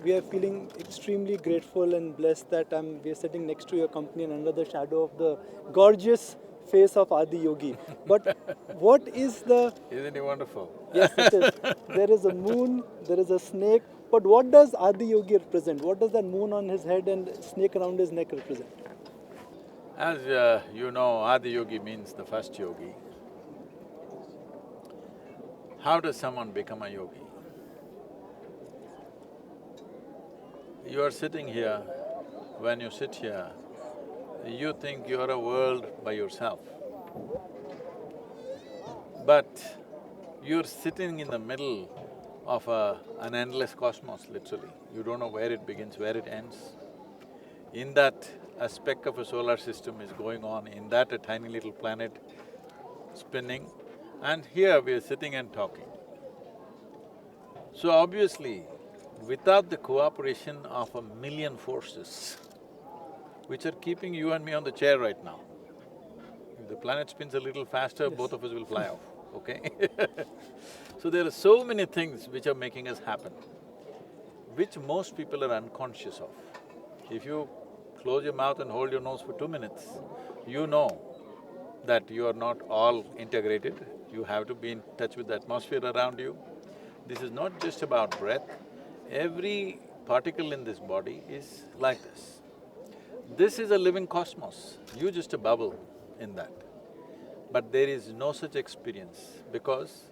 we are feeling extremely grateful and blessed that we are sitting next to your company and under the shadow of the gorgeous face of Adi Yogi. But what is the… Isn't he wonderful? Yes, it is. There is a moon, there is a snake, but what does Adi Yogi represent? What does that moon on his head and snake around his neck represent? As you know, Adi Yogi means the first yogi. How does someone become a yogi? You are sitting here, when you sit here, you think you're a world by yourself. But you're sitting in the middle of an endless cosmos, literally. You don't know where it begins, where it ends. In that, a speck of a solar system is going on, in that a tiny little planet spinning, and here we are sitting and talking. So obviously, without the cooperation of a million forces, which are keeping you and me on the chair right now, if the planet spins a little faster, Yes. both of us will fly off, okay? So there are so many things which are making us happen, which most people are unconscious of. If you close your mouth and hold your nose for 2 minutes, you know that you are not all integrated, you have to be in touch with the atmosphere around you. This is not just about breath, every particle in this body is like this. This is a living cosmos, you're just a bubble in that. But there is no such experience because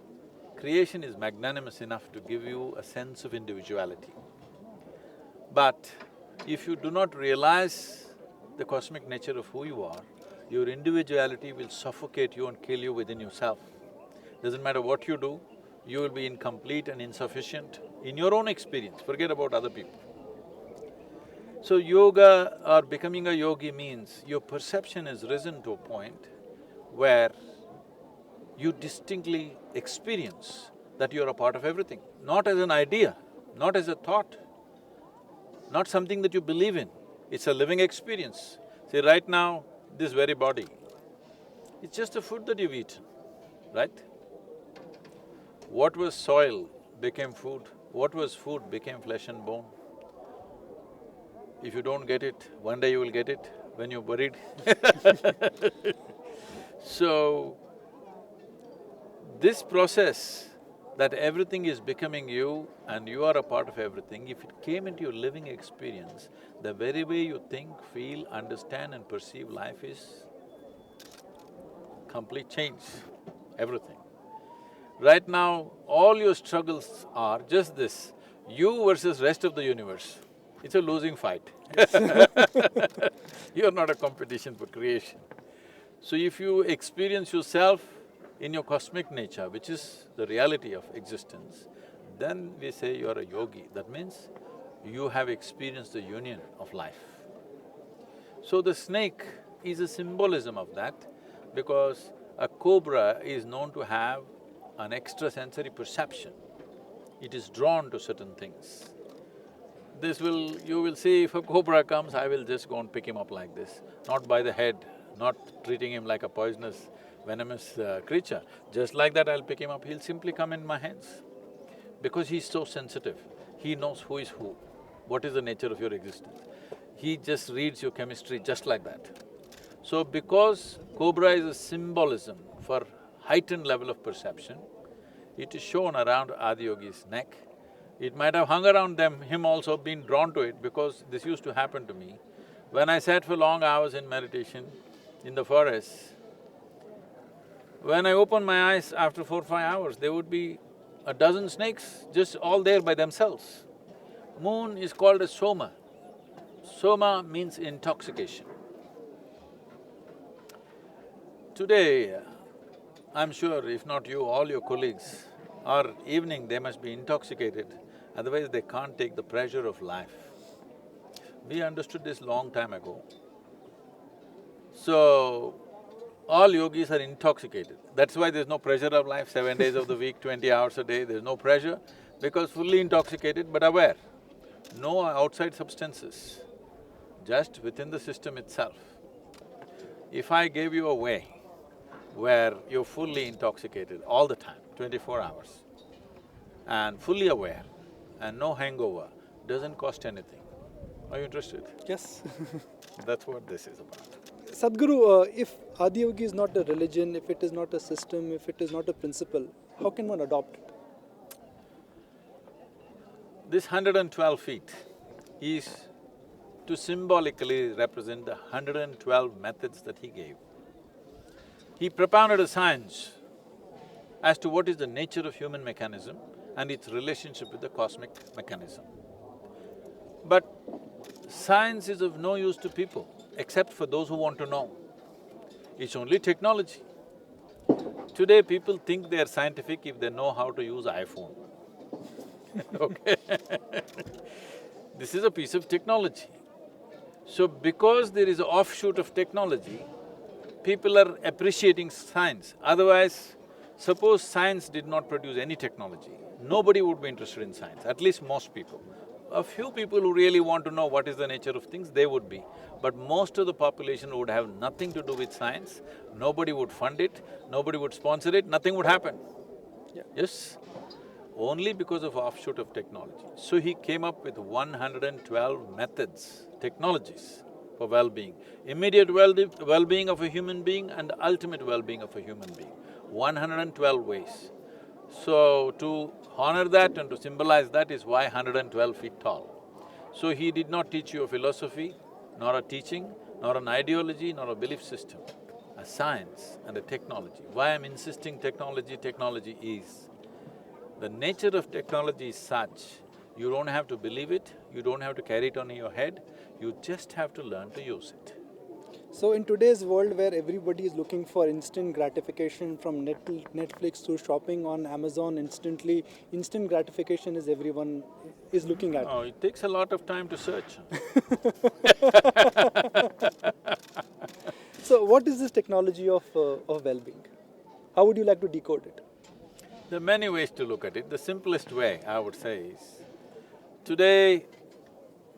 creation is magnanimous enough to give you a sense of individuality. But if you do not realize the cosmic nature of who you are, your individuality will suffocate you and kill you within yourself. Doesn't matter what you do, you will be incomplete and insufficient in your own experience, forget about other people. So yoga or becoming a yogi means your perception has risen to a point where you distinctly experience that you're a part of everything, not as an idea, not as a thought, not something that you believe in, it's a living experience. See, right now, this very body, it's just the food that you've eaten, right? What was soil became food, what was food became flesh and bone. If you don't get it, one day you will get it when you're buried. So, this process that everything is becoming you and you are a part of everything, if it came into your living experience, the very way you think, feel, understand and perceive life is complete change, everything. Right now, all your struggles are just this, you versus rest of the universe. It's a losing fight. You're not a competition for creation. So if you experience yourself in your cosmic nature, which is the reality of existence, then we say you're a yogi. That means you have experienced the union of life. So the snake is a symbolism of that because a cobra is known to have an extrasensory perception. It is drawn to certain things. You will see if a cobra comes, I will just go and pick him up like this, not by the head, not treating him like a poisonous, venomous creature. Just like that I'll pick him up, he'll simply come in my hands. Because he's so sensitive, he knows who is who, what is the nature of your existence. He just reads your chemistry just like that. So because cobra is a symbolism for heightened level of perception, it is shown around Adi Yogi's neck. It might have hung around him also, been drawn to it, because this used to happen to me. When I sat for long hours in meditation in the forest, when I opened my eyes after 4-5 hours, there would be a dozen snakes just all there by themselves. Moon is called as Soma. Soma means intoxication. Today, I'm sure if not you, all your colleagues, or evening they must be intoxicated, otherwise they can't take the pleasure of life. We understood this long time ago. So, all yogis are intoxicated. That's why there's no pressure of life, 7 days of the week, 20 hours a day, there's no pressure, because fully intoxicated but aware. No outside substances, just within the system itself. If I gave you a way where you're fully intoxicated all the time, 24 hours, and fully aware, and no hangover, doesn't cost anything. Are you interested? Yes. That's what this is about. Sadhguru, if Adi Yogi is not a religion, if it is not a system, if it is not a principle, how can one adopt it? This 112 feet is to symbolically represent the 112 methods that he gave. He propounded a science as to what is the nature of human mechanism and its relationship with the cosmic mechanism. But science is of no use to people, except for those who want to know. It's only technology. Today people think they are scientific if they know how to use iPhone. Okay? This is a piece of technology. So because there is an offshoot of technology, people are appreciating science. Otherwise, suppose science did not produce any technology, nobody would be interested in science, at least most people. A few people who really want to know what is the nature of things, they would be. But most of the population would have nothing to do with science, nobody would fund it, nobody would sponsor it, nothing would happen. Yeah. Yes? Only because of offshoot of technology. So he came up with 112 methods, technologies for well-being. Immediate well-being of a human being and the ultimate well-being of a human being. 112 ways. So to honor that and to symbolize that is why 112 feet tall. So he did not teach you a philosophy, nor a teaching, nor an ideology, nor a belief system, a science and a technology. Why I'm insisting technology is, the nature of technology is such, you don't have to believe it, you don't have to carry it on your head, you just have to learn to use it. So in today's world where everybody is looking for instant gratification, from Netflix to shopping on Amazon instantly, instant gratification is everyone is looking at. Oh, it takes a lot of time to search. So what is this technology of well-being? How would you like to decode it? There are many ways to look at it. The simplest way, I would say, is today,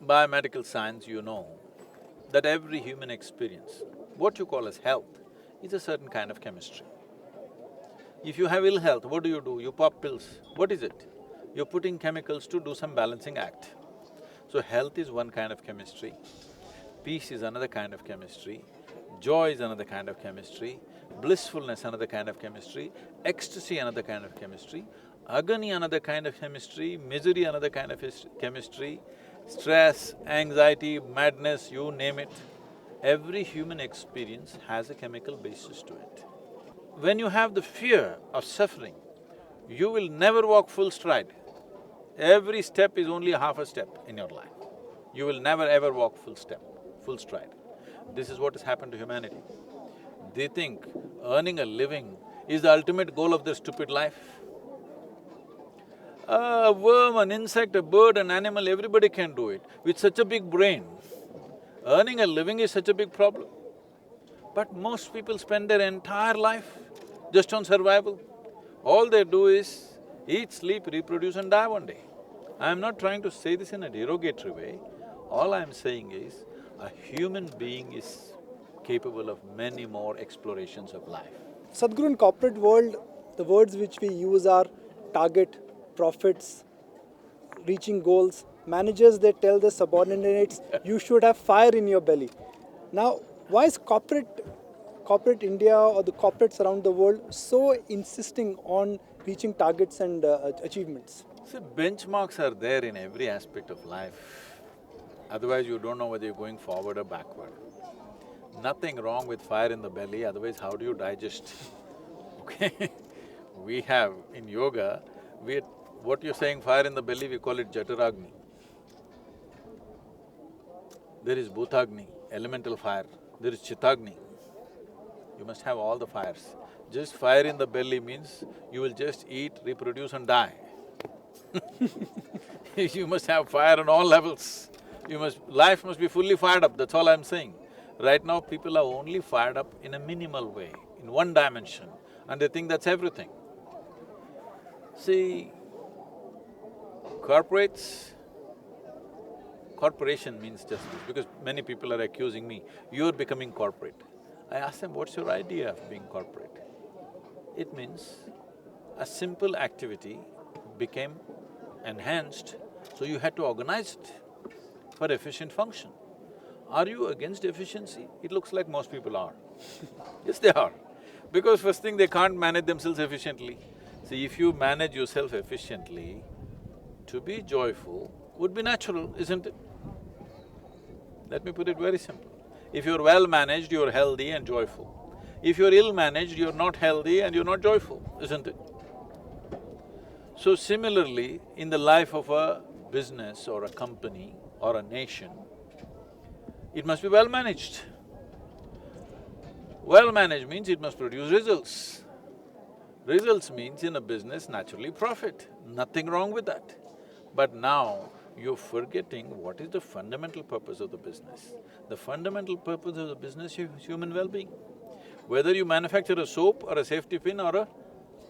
biomedical science, you know that every human experience, what you call as health, is a certain kind of chemistry. If you have ill health, what do? You pop pills. What is it? You're putting chemicals to do some balancing act. So health is one kind of chemistry, peace is another kind of chemistry, joy is another kind of chemistry, blissfulness another kind of chemistry, ecstasy another kind of chemistry, agony another kind of chemistry, misery another kind of chemistry, stress, anxiety, madness, you name it. Every human experience has a chemical basis to it. When you have the fear of suffering, you will never walk full stride. Every step is only half a step in your life. You will never ever walk full stride. This is what has happened to humanity. They think earning a living is the ultimate goal of their stupid life. A worm, an insect, a bird, an animal, everybody can do it. With such a big brain, earning a living is such a big problem. But most people spend their entire life just on survival. All they do is eat, sleep, reproduce and die one day. I'm not trying to say this in a derogatory way. All I'm saying is, a human being is capable of many more explorations of life. Sadhguru, in corporate world, the words which we use are target, profits, reaching goals. Managers, they tell the subordinates, you should have fire in your belly. Now, why is corporate India or the corporates around the world so insisting on reaching targets and achievements? See, benchmarks are there in every aspect of life. Otherwise you don't know whether you're going forward or backward. Nothing wrong with fire in the belly, otherwise how do you digest? Okay? We have, in yoga, what you're saying fire in the belly, we call it Jataragni. There is Bhutagni, elemental fire, there is Chittagni. You must have all the fires. Just fire in the belly means you will just eat, reproduce and die. You must have fire on all levels. Life must be fully fired up, that's all I'm saying. Right now, people are only fired up in a minimal way, in one dimension, and they think that's everything. See, corporation means just this, because many people are accusing me, you're becoming corporate. I ask them, what's your idea of being corporate? It means a simple activity became enhanced So you had to organize it for efficient function. Are you against efficiency? It looks like most people are. Yes, they are. Because first thing, they can't manage themselves efficiently. See, if you manage yourself efficiently, to be joyful would be natural, isn't it? Let me put it very simple. If you're well managed, you're healthy and joyful. If you're ill managed, you're not healthy and you're not joyful, isn't it? So similarly, in the life of a business or a company or a nation, it must be well managed. Well managed means it must produce results. Results means in a business, naturally profit, nothing wrong with that. But now, you're forgetting what is the fundamental purpose of the business. The fundamental purpose of the business is human well-being. Whether you manufacture a soap or a safety pin or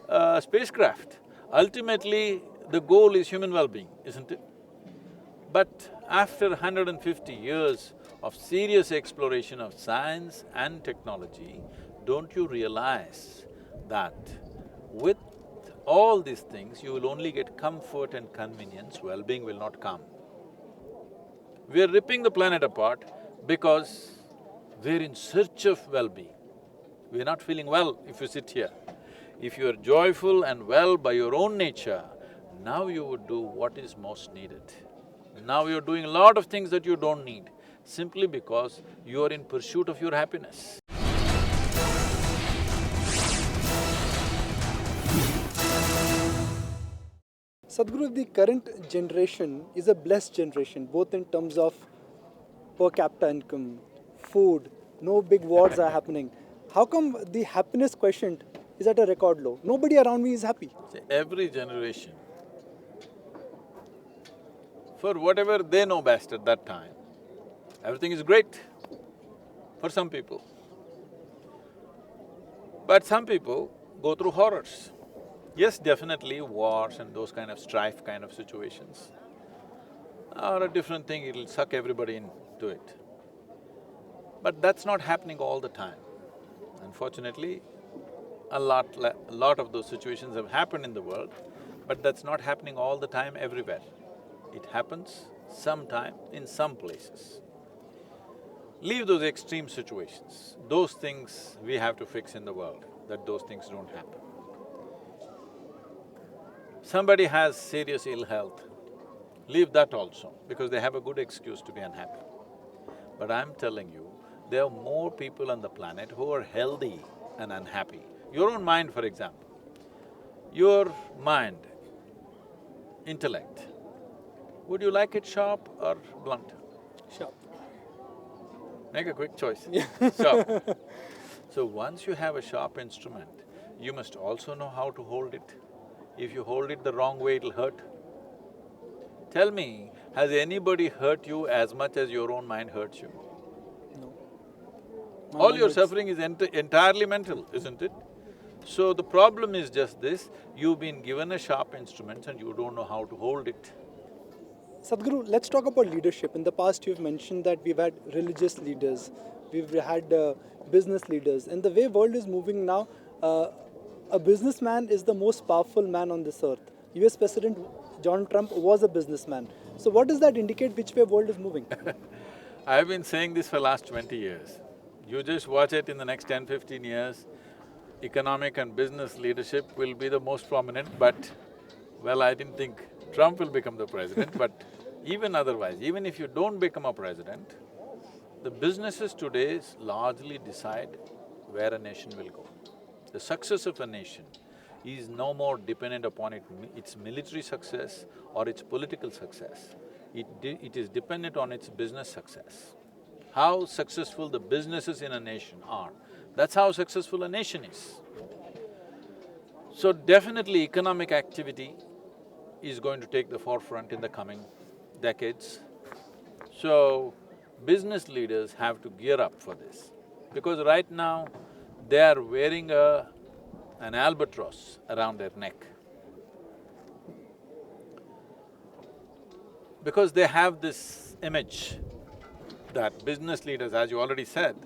a spacecraft, ultimately the goal is human well-being, isn't it? But after 150 years of serious exploration of science and technology, don't you realize that with all these things, you will only get comfort and convenience, well-being will not come. We are ripping the planet apart because we're in search of well-being. We're not feeling well if you sit here. If you're joyful and well by your own nature, now you would do what is most needed. Now you're doing a lot of things that you don't need, simply because you are in pursuit of your happiness. Sadhguru, the current generation is a blessed generation, both in terms of per capita income, food, no big wars are happening. How come the happiness quotient is at a record low? Nobody around me is happy. See, every generation, for whatever they know best at that time, everything is great for some people. But some people go through horrors. Yes, definitely wars and those kind of strife kind of situations are a different thing, it'll suck everybody into it. But that's not happening all the time. Unfortunately, a lot of those situations have happened in the world, but that's not happening all the time everywhere. It happens sometime in some places. Leave those extreme situations. Those things we have to fix in the world, that those things don't happen. Somebody has serious ill health, leave that also, because they have a good excuse to be unhappy. But I'm telling you, there are more people on the planet who are healthy and unhappy. Your own mind, for example. Your mind, intellect, would you like it sharp or blunt? Sure. Make a quick choice. Sharp. So once you have a sharp instrument, you must also know how to hold it. If you hold it the wrong way, it'll hurt. Tell me, has anybody hurt you as much as your own mind hurts you? No. All your suffering is entirely mental, isn't it? So the problem is just this, you've been given a sharp instrument and you don't know how to hold it. Sadhguru, let's talk about leadership. In the past, you've mentioned that we've had religious leaders, we've had business leaders, and the way world is moving now, a businessman is the most powerful man on this earth. US President John Trump was a businessman. So what does that indicate which way world is moving? I've been saying this for last 20 years. You just watch it in the next 10–15 years, economic and business leadership will be the most prominent, but well, I didn't think Trump will become the president, but even otherwise, even if you don't become a president, the businesses today largely decide where a nation will go. The success of a nation is no more dependent upon its military success or its political success. It is dependent on its business success. How successful the businesses in a nation are, that's how successful a nation is. So definitely economic activity is going to take the forefront in the coming decades. So, business leaders have to gear up for this, because right now, they are wearing an albatross around their neck. Because they have this image that business leaders, as you already said,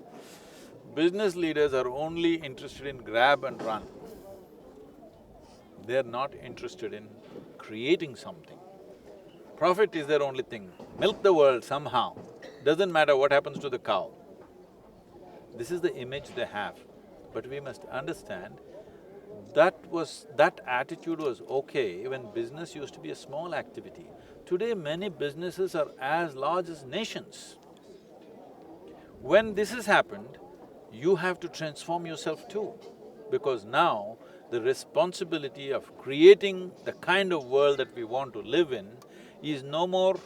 business leaders are only interested in grab and run. They're not interested in creating something. Profit is their only thing. Milk the world somehow, doesn't matter what happens to the cow. This is the image they have. But we must understand that attitude was okay when business used to be a small activity. Today, many businesses are as large as nations. When this has happened, you have to transform yourself too, because now the responsibility of creating the kind of world that we want to live in is no more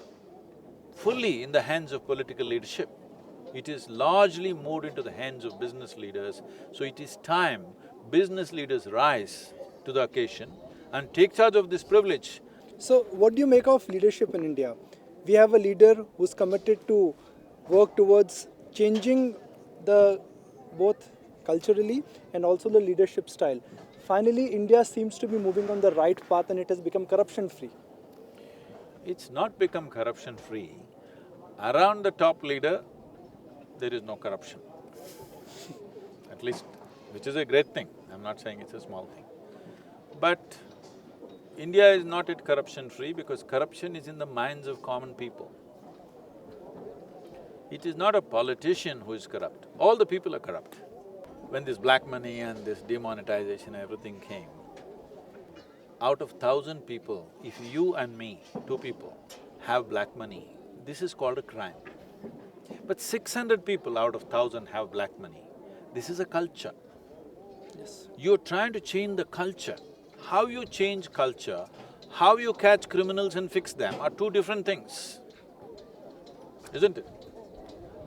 fully in the hands of political leadership. It is largely moved into the hands of business leaders, so it is time business leaders rise to the occasion and take charge of this privilege. So, what do you make of leadership in India? We have a leader who's committed to work towards changing the both culturally and also the leadership style. Finally, India seems to be moving on the right path and it has become corruption-free. It's not become corruption-free. Around the top leader, there is no corruption. At least, which is a great thing. I'm not saying it's a small thing. But India is not yet corruption-free because corruption is in the minds of common people. It is not a politician who is corrupt, all the people are corrupt. When this black money and this demonetization, everything came, out of 1,000 people, if you and me, two people, have black money, this is called a crime. But 600 people out of 1,000 have black money, this is a culture. Yes. You're trying to change the culture. How you change culture, how you catch criminals and fix them are two different things, isn't it?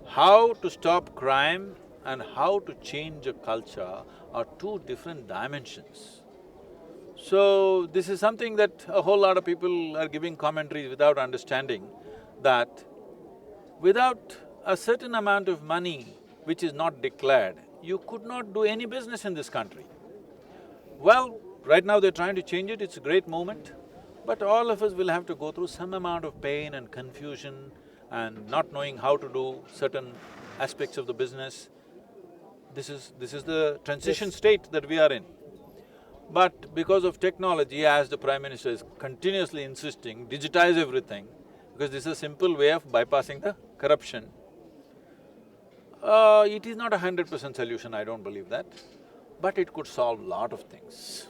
How to stop crime and how to change a culture are two different dimensions. So, this is something that a whole lot of people are giving commentaries without understanding that without a certain amount of money which is not declared, you could not do any business in this country. Well, right now they're trying to change it, it's a great movement, but all of us will have to go through some amount of pain and confusion and not knowing how to do certain aspects of the business. This is the transition state that we are in. But because of technology, as the Prime Minister is continuously insisting, digitize everything, because this is a simple way of bypassing the corruption. It is not 100% solution, I don't believe that, but it could solve lot of things.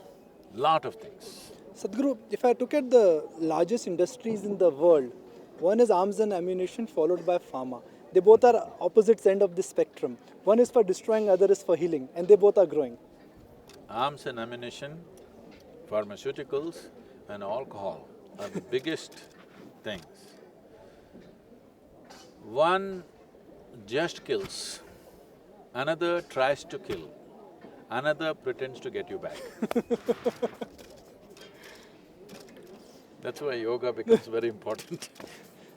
Sadhguru, if I look at the largest industries in the world, one is arms and ammunition followed by pharma. They both are opposite ends of the spectrum. One is for destroying, other is for healing, and they both are growing. Arms and ammunition, pharmaceuticals and alcohol are the biggest things. One just kills, another tries to kill, another pretends to get you back. That's why yoga becomes very important.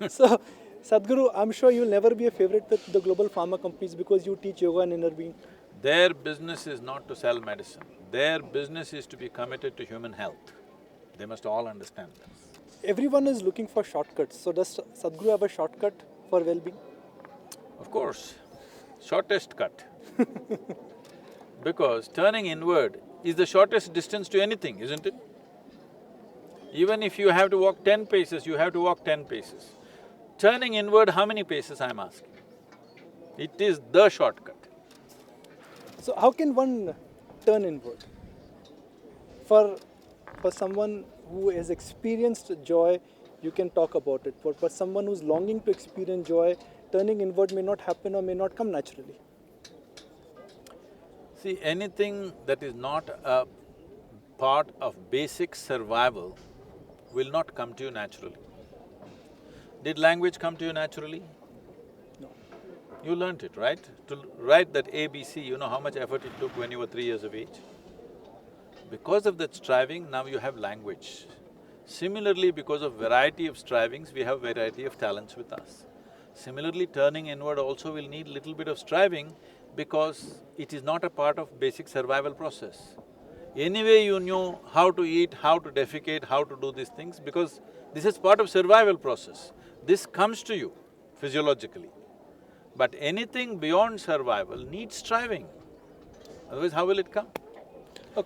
So, Sadhguru, I'm sure you'll never be a favorite with the global pharma companies because you teach yoga and inner being. Their business is not to sell medicine, their business is to be committed to human health. They must all understand this. Everyone is looking for shortcuts. So, does Sadhguru have a shortcut for well-being? Of course, shortest cut. Because turning inward is the shortest distance to anything, isn't it? Even if you have to walk 10 paces, you have to walk 10 paces. Turning inward, how many paces I'm asking? It is the shortcut. So, how can one turn inward? For someone who has experienced joy, you can talk about it. But for someone who's longing to experience joy, turning inward may not happen or may not come naturally. See, anything that is not a part of basic survival will not come to you naturally. Did language come to you naturally? No. You learnt it, right? To write that ABC, you know how much effort it took when you were 3 years of age? Because of that striving, now you have language. Similarly, because of variety of strivings, we have variety of talents with us. Similarly, turning inward also will need little bit of striving because it is not a part of basic survival process. Anyway, you know how to eat, how to defecate, how to do these things because this is part of survival process. This comes to you physiologically. But anything beyond survival needs striving, otherwise how will it come?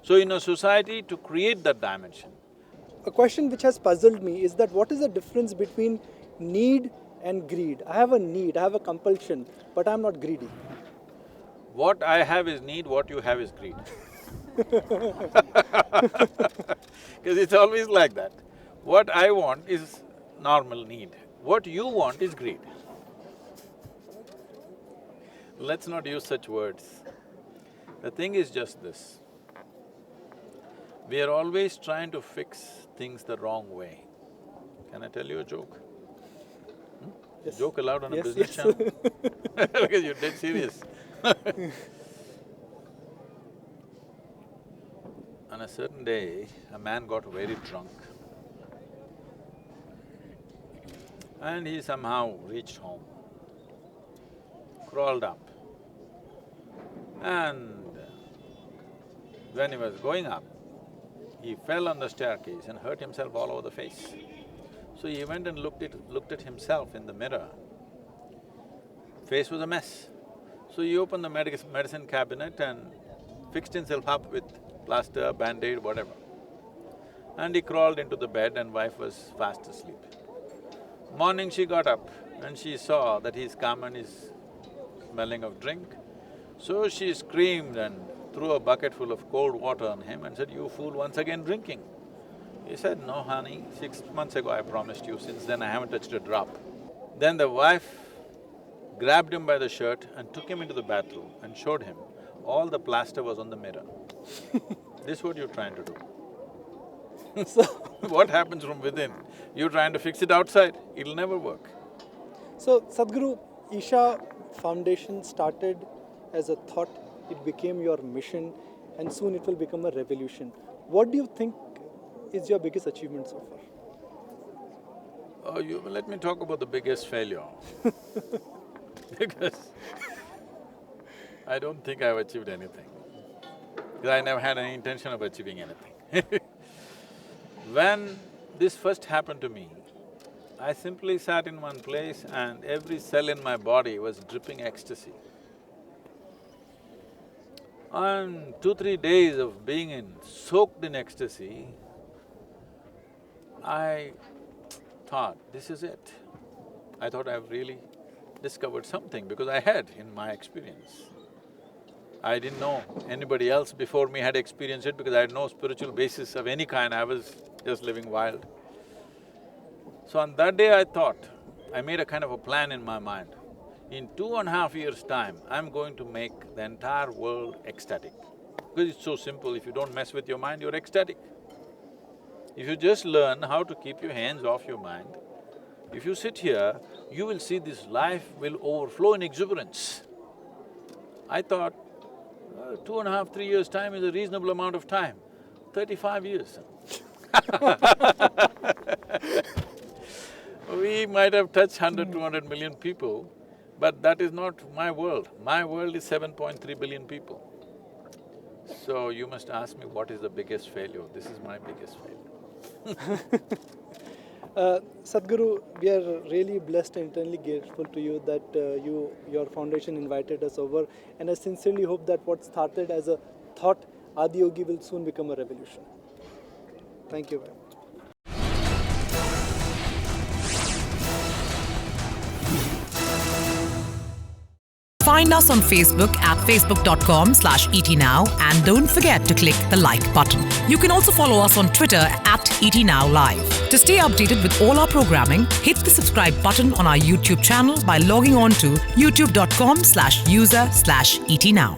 So in a society, to create that dimension, a question which has puzzled me is that what is the difference between need and greed? I have a need, I have a compulsion, but I'm not greedy. What I have is need, what you have is greed. Because it's always like that. What I want is normal need, what you want is greed. Let's not use such words. The thing is just this. We are always trying to fix things the wrong way. Can I tell you a joke? Yes. Joke allowed on a Yes, business yes. channel? Because you're dead serious. On a certain day, a man got very drunk and he somehow reached home, crawled up, and when he was going up, he fell on the staircase and hurt himself all over the face. So he went and looked at himself in the mirror. Face was a mess. So he opened the medicine cabinet and fixed himself up with plaster, band-aid, whatever. And he crawled into the bed and wife was fast asleep. Morning she got up and she saw that he's come and is smelling of drink. So she screamed and threw a bucket full of cold water on him and said, "You fool, once again drinking." He said, "No, honey, 6 months ago I promised you, since then I haven't touched a drop." Then the wife grabbed him by the shirt and took him into the bathroom and showed him all the plaster was on the mirror. This is what you're trying to do. So, What happens from within? You're trying to fix it outside, it'll never work. so Sadhguru, Isha Foundation started as a thought, it became your mission, and soon it will become a revolution. What do you think is your biggest achievement so far? Let me talk about the biggest failure. Because I don't think I've achieved anything. Because I never had any intention of achieving anything. When this first happened to me, I simply sat in one place and every cell in my body was dripping ecstasy. And 2-3 days of being soaked in ecstasy, I thought, this is it. I thought I've really discovered something because I had in my experience. I didn't know anybody else before me had experienced it because I had no spiritual basis of any kind, I was just living wild. So on that day I thought, I made a kind of a plan in my mind. In 2.5 years' time, I'm going to make the entire world ecstatic. Because it's so simple, if you don't mess with your mind, you're ecstatic. If you just learn how to keep your hands off your mind, if you sit here, you will see this life will overflow in exuberance. I thought, 2.5, 3 years' time is a reasonable amount of time. 35 years. We might have touched 100, 200 million people, but that is not my world. My world is 7.3 billion people. So you must ask me what is the biggest failure. This is my biggest failure. Sadhguru, we are really blessed and eternally grateful to you that your foundation invited us over, and I sincerely hope that what started as a thought, Adi Yogi, will soon become a revolution. Thank you very much. Find us on Facebook at facebook.com/etnow and don't forget to click the like button. You can also follow us on Twitter at etnowlive. To stay updated with all our programming, hit the subscribe button on our YouTube channel by logging on to youtube.com/user/etnow.